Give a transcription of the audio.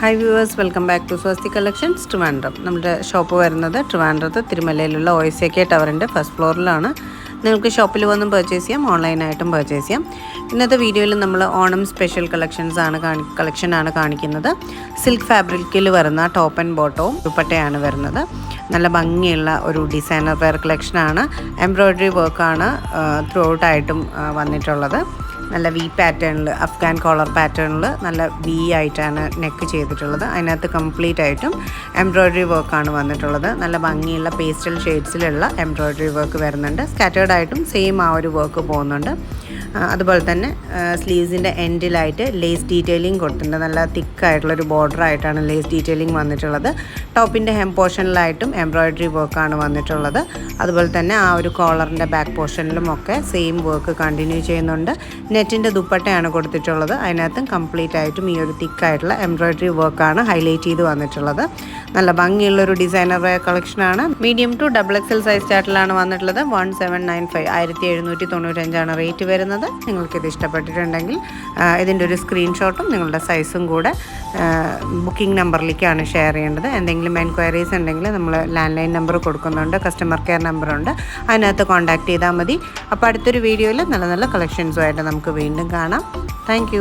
Hi viewers, welcome back to Swasti Collections Trivandrum. നമ്മുടെ shop വരുന്നത് ട്രിവാൻഡ്രത്ത് തിരുമലയിലുള്ള OSAK ടവറിൻ്റെ ഫസ്റ്റ് ഫ്ലോറിലാണ്. നിങ്ങൾക്ക് ഷോപ്പിൽ വന്നും പർച്ചേസ് ചെയ്യാം, ഓൺലൈനായിട്ടും പർച്ചേസ് ചെയ്യാം. ഇന്നത്തെ വീഡിയോയിൽ നമ്മൾ ഓണം സ്പെഷ്യൽ കളക്ഷനാണ് കാണിക്കുന്നത്. സിൽക്ക് ഫാബ്രിക്കിൽ വരുന്ന ടോപ്പ് ആൻഡ് ബോട്ടവും ദുപ്പട്ടയാണ് വരുന്നത്. നല്ല ഭംഗിയുള്ള ഒരു ഡിസൈനർ വെയർ കളക്ഷനാണ്. എംബ്രോയ്ഡറി വർക്കാണ് ത്രൂ ഔട്ടായിട്ടും വന്നിട്ടുള്ളത്. നല്ല വി പാറ്റേണിൽ, അഫ്ഗാൻ കോളർ പാറ്റേണിൽ നല്ല വി ആയിട്ടാണ് നെക്ക് ചെയ്തിട്ടുള്ളത്. അതിനകത്ത് കംപ്ലീറ്റ് ആയിട്ടും എംബ്രോയ്ഡറി വർക്കാണ് വന്നിട്ടുള്ളത്. നല്ല ഭംഗിയുള്ള പേസ്റ്റൽ ഷെയ്ഡ്സിലുള്ള എംബ്രോയ്ഡറി വർക്ക് വരുന്നുണ്ട്. സ്കാറ്റേർഡ് ആയിട്ടും സെയിം ആ ഒരു വർക്ക് പോകുന്നുണ്ട്. അതുപോലെ തന്നെ സ്ലീവ്സിൻ്റെ എൻഡിലായിട്ട് ലേസ് ഡീറ്റെയിലിംഗ് കൊടുത്തിട്ടുണ്ട്. നല്ല തിക്കായിട്ടുള്ളൊരു ബോർഡറായിട്ടാണ് ലേസ് ഡീറ്റെയിലിംഗ് വന്നിട്ടുള്ളത്. ടോപ്പിൻ്റെ ഹെം പോർഷനിലായിട്ടും എംബ്രോയ്ഡറി വർക്കാണ് വന്നിട്ടുള്ളത്. അതുപോലെ തന്നെ ആ ഒരു കോളറിൻ്റെ ബാക്ക് പോർഷനിലും ഒക്കെ സെയിം വർക്ക് കണ്ടിന്യൂ ചെയ്യുന്നുണ്ട്. നെറ്റിൻ്റെ ദുപ്പട്ടയാണ് കൊടുത്തിട്ടുള്ളത്. അതിനകത്തും കംപ്ലീറ്റ് ആയിട്ടും ഈ ഒരു തിക്കായിട്ടുള്ള എംബ്രോയ്ഡറി വർക്കാണ് ഹൈലൈറ്റ് ചെയ്ത് വന്നിട്ടുള്ളത്. നല്ല ഭംഗിയുള്ളൊരു ഡിസൈനർ വെയർ കളക്ഷനാണ്. മീഡിയം ടു XXL സൈസ് ചാർട്ടിലാണ് വന്നിട്ടുള്ളത്. 1795 1795 റേറ്റ് വരുന്നത്. നിങ്ങൾക്കിത് ഇഷ്ടപ്പെട്ടിട്ടുണ്ടെങ്കിൽ ഇതിൻ്റെ ഒരു സ്ക്രീൻഷോട്ടും നിങ്ങളുടെ സൈസും കൂടെ ബുക്കിംഗ് നമ്പറിലേക്കാണ് ഷെയർ ചെയ്യേണ്ടത്. എന്തെങ്കിലും എൻക്വയറീസ് ഉണ്ടെങ്കിൽ നമ്മൾ ലാൻഡ് ലൈൻ നമ്പർ കൊടുക്കുന്നുണ്ട്, കസ്റ്റമർ കെയർ നമ്പറുണ്ട്, അതിനകത്ത് കോൺടാക്റ്റ് ചെയ്താൽ മതി. അപ്പോൾ അടുത്തൊരു വീഡിയോയിൽ നല്ല നല്ല കളക്ഷൻസുമായിട്ട് നമുക്ക് വീണ്ടും കാണാം. താങ്ക്